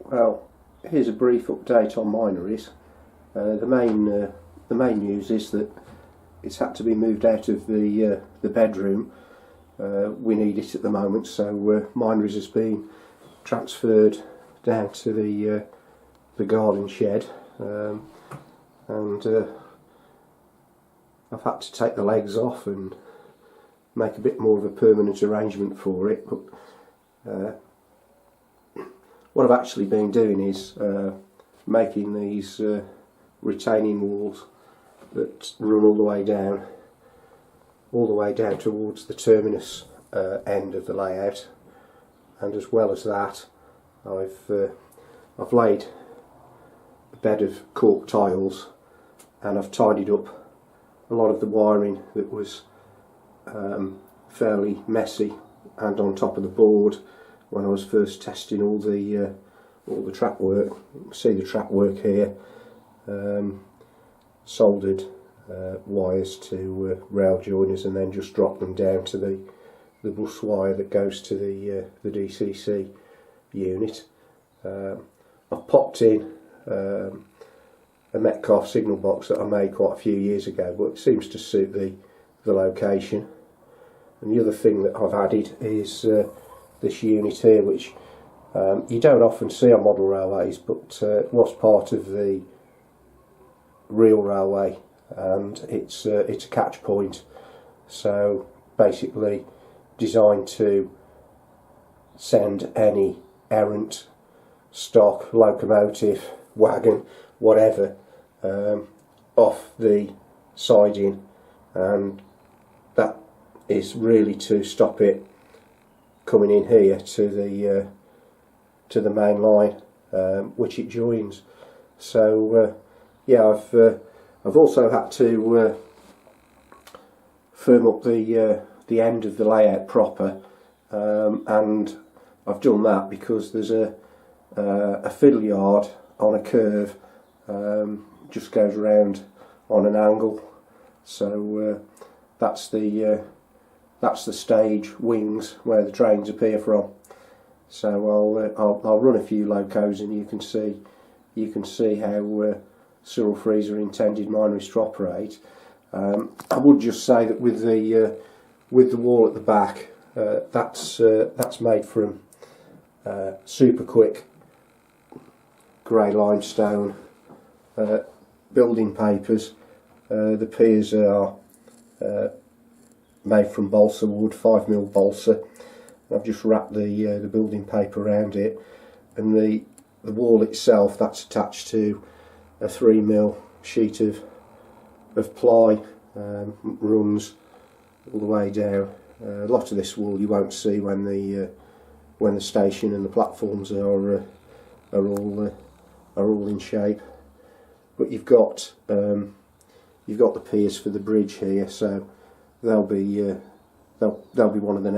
Well, here's a brief update on Minories. The main news is that it's had to be moved out of the bedroom. We need it at the moment, so Minories has been transferred down to the garden shed, and I've had to take the legs off and make a bit more of a permanent arrangement for it. But what I've actually been doing is making these retaining walls that run all the way down towards the terminus end of the layout, and as well as that, I've laid a bed of cork tiles, and I've tidied up a lot of the wiring that was fairly messy and on top of the board when I was first testing all the track work. You can see the track work here. Soldered wires to rail joiners and then just dropped them down to the bus wire that goes to the DCC unit. I've popped in a Metcalfe signal box that I made quite a few years ago, but it seems to suit the location. And the other thing that I've added is this unit here, which you don't often see on model railways, but was part of the real railway, and it's a catch point, so basically designed to send any errant stock, locomotive, wagon, whatever, off the siding, and that is really to stop it coming in here to the main line, which it joins. So yeah, I've also had to firm up the end of the layout proper, and I've done that because there's a fiddle yard on a curve, just goes around on an angle. So that's the stage wings where the trains appear from. So I'll run a few locos, and you can see how Cyril Freezer intended Minories to operate. I would just say that with the wall at the back, that's made from super quick grey limestone building papers. The piers are made from balsa wood, 5mm balsa. I've just wrapped the building paper around it, and the wall itself, that's attached to a 3mm sheet of ply, runs all the way down. A lot of this wool you won't see when the station and the platforms are all in shape. But you've got the piers for the bridge here, so they'll be one of the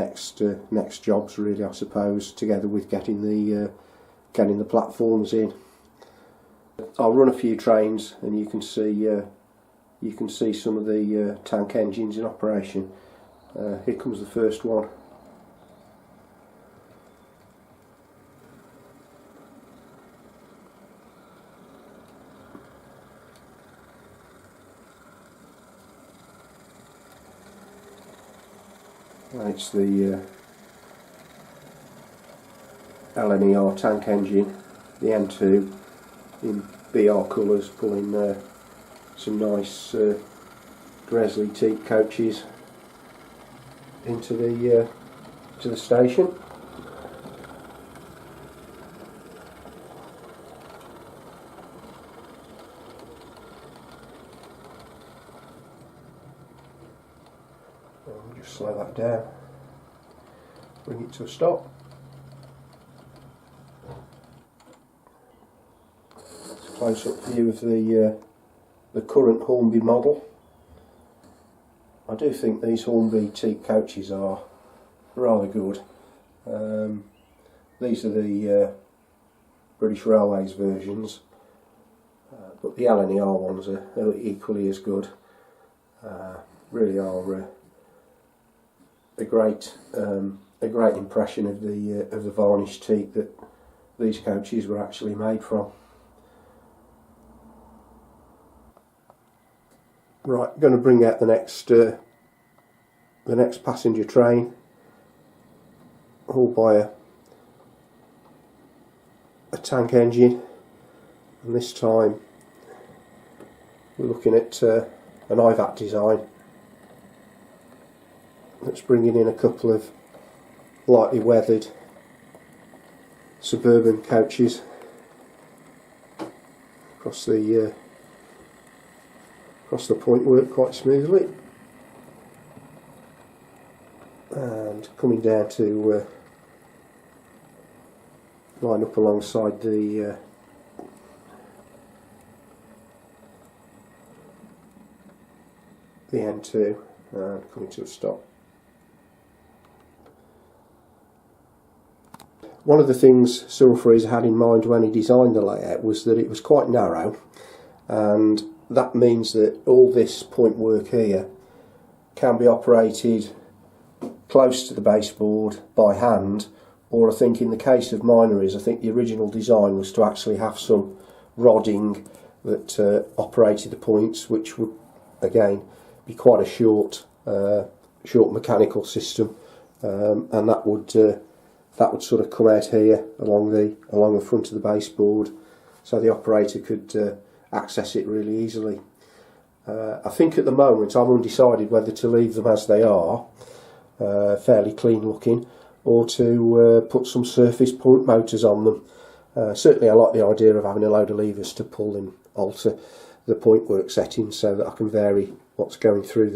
next jobs, really, I suppose, together with getting the platforms in. I'll run a few trains, and you can see some of the tank engines in operation. Here comes the first one. It's the LNER tank engine, the N2 in BR colours, pulling some nice Gresley teak coaches into the station. I'll just slow that down, bring it to a stop. Close-up view of the current Hornby model. I do think these Hornby teak coaches are rather good. These are the British Railways versions, but the LNER ones are equally as good. Really are a great impression of the varnish teak that these coaches were actually made from. Right, going to bring out the next passenger train, hauled by a tank engine, and this time we're looking at an IVAT design that's bringing in a couple of lightly weathered suburban coaches across the point work quite smoothly, and coming down to line up alongside the N2 and coming to a stop. One of the things Cyril Freezer had in mind when he designed the layout was that it was quite narrow, and that means that all this point work here can be operated close to the baseboard by hand, or I think in the case of Minories, I think the original design was to actually have some rodding that operated the points, which would again be quite a short mechanical system, and that would sort of come out here along the front of the baseboard, so the operator could access it really easily. I think at the moment I'm undecided whether to leave them as they are, fairly clean looking, or to put some surface point motors on them. Certainly I like the idea of having a load of levers to pull and alter the point work settings so that I can vary what's going through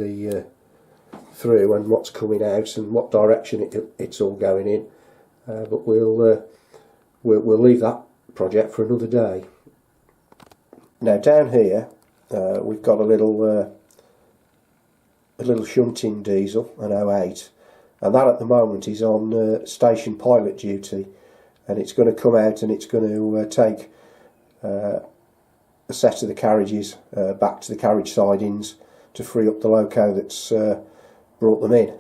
and what's coming out and what direction it's all going in. But we'll leave that project for another day. Now down here we've got a little shunting diesel, an 08, and that at the moment is on station pilot duty, and it's going to come out and it's going to take a set of the carriages back to the carriage sidings to free up the loco that's brought them in.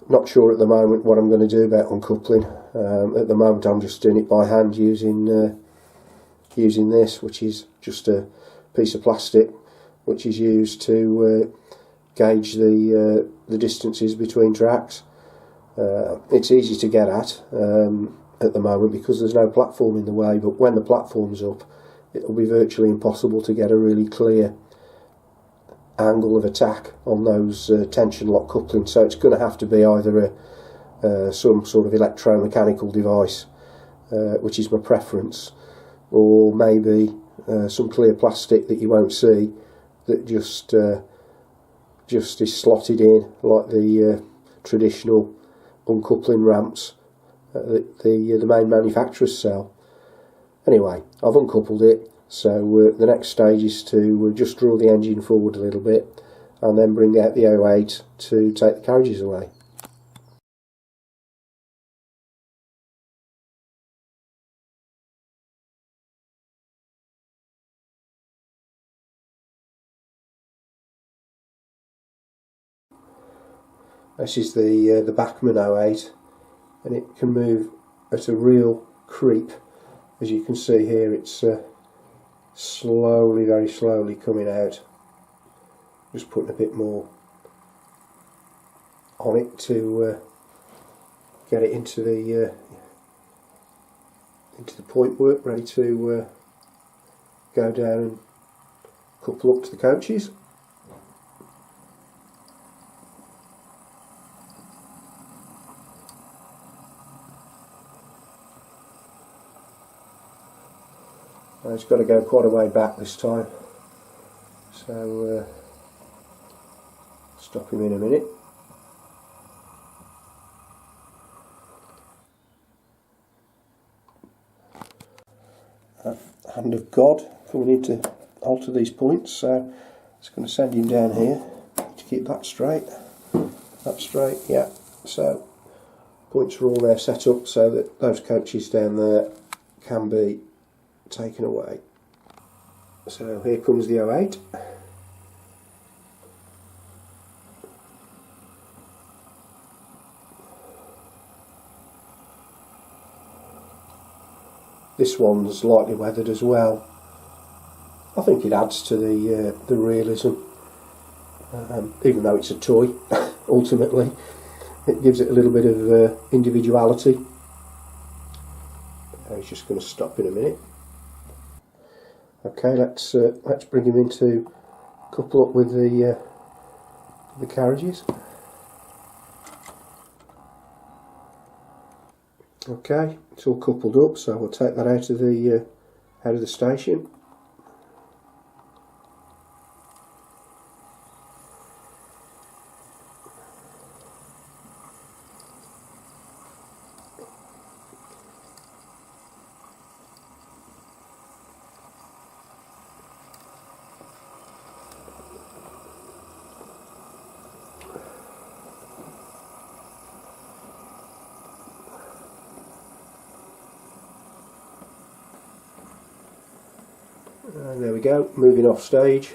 Not sure at the moment what I'm going to do about uncoupling. At the moment I'm just doing it by hand using this, which is just a piece of plastic which is used to gauge the distances between tracks. It's easy to get at the moment because there's no platform in the way, but when the platform's up it'll be virtually impossible to get a really clear angle of attack on those tension lock couplings, so it's going to have to be either some sort of electromechanical device, which is my preference, or maybe some clear plastic that you won't see that just is slotted in like the traditional uncoupling ramps that the main manufacturers sell. Anyway, I've uncoupled it, so the next stage is to just draw the engine forward a little bit and then bring out the 08 to take the carriages away. This is the Bachmann 08, and it can move at a real creep. As you can see here, it's slowly, very slowly coming out. Just putting a bit more on it to get it into the point work, ready to go down and couple up to the coaches. It's got to go quite a way back this time, so stop him in a minute. Hand of God coming in to alter these points, so it's going to send him down here to keep that straight, yeah. So points are all there set up so that those coaches down there can be taken away. So here comes the 08. This one's lightly weathered as well. I think it adds to the realism, even though it's a toy. Ultimately, it gives it a little bit of individuality. He's just going to stop in a minute. Okay, let's bring him into couple up with the carriages. Okay, it's all coupled up, so we'll take that out of the station. And there we go, moving off stage.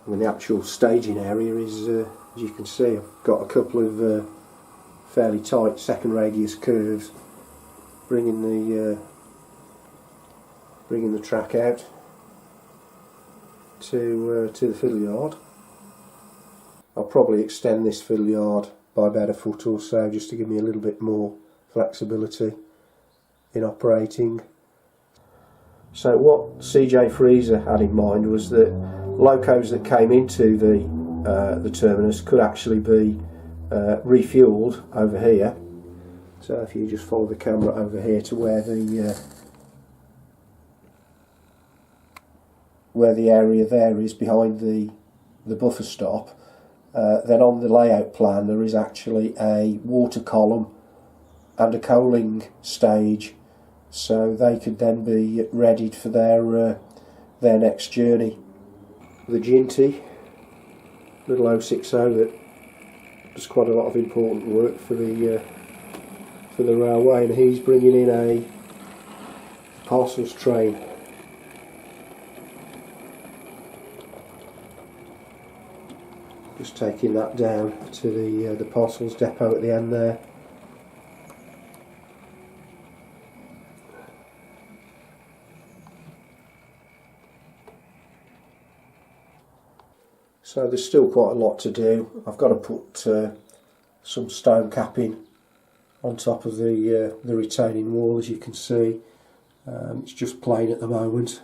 And the actual staging area is, as you can see, I've got a couple of fairly tight second radius curves, bringing the track out to the fiddle yard. I'll probably extend this fiddle yard by about a foot or so, just to give me a little bit more flexibility in operating. So what CJ Freezer had in mind was that locos that came into the terminus could actually be refueled over here. So if you just follow the camera over here to where the area there is behind the buffer stop, then on the layout plan there is actually a water column and a coaling stage, so they could then be readied for their next journey. The Ginty, little 060 that does quite a lot of important work for the railway, and he's bringing in a parcels train. Just taking that down to the parcels depot at the end there. So there's still quite a lot to do. I've got to put some stone capping on top of the retaining wall, as you can see. It's just plain at the moment.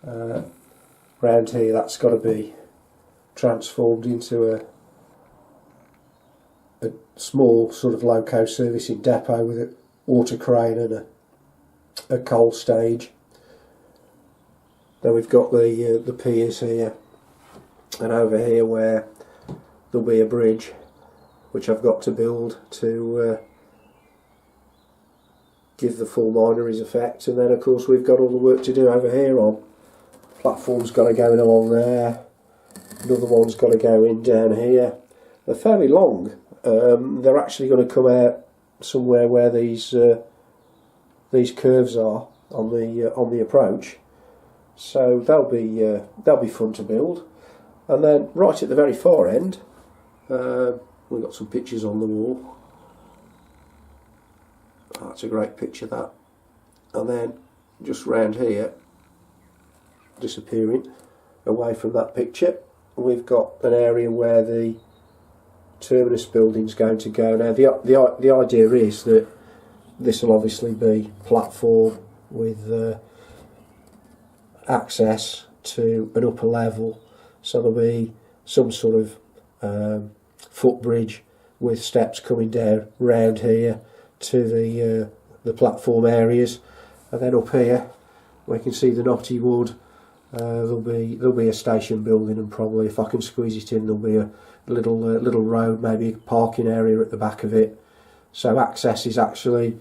Round here, that's got to be transformed into a small sort of loco servicing depot with a water crane and a coal stage. Then we've got the piers here. And over here where there'll be a bridge which I've got to build to give the full Minories effect. And then of course we've got all the work to do over here on. Platform's got to go in along there, another one's got to go in down here. They're fairly long. They're actually going to come out somewhere where these curves are on the approach, so they'll be fun to build. And then right at the very far end, we've got some pictures on the wall. Oh, that's a great picture, that. And then just round here, disappearing away from that picture, we've got an area where the terminus building's going to go. Now the idea is that this will obviously be platform with access to an upper level. So there'll be some sort of footbridge with steps coming down round here to the platform areas, and then up here we can see the knotty wood. There'll be a station building, and probably, if I can squeeze it in, there'll be a little road, maybe a parking area at the back of it. So access is actually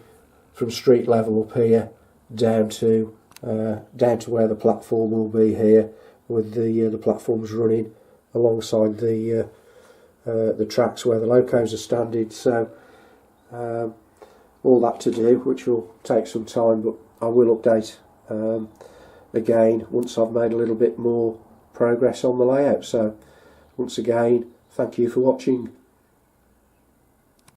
from street level up here down to where the platform will be here, with the platforms running alongside the tracks where the locos are standing. So all that to do, which will take some time, but I will update again once I've made a little bit more progress on the layout. So once again, thank you for watching.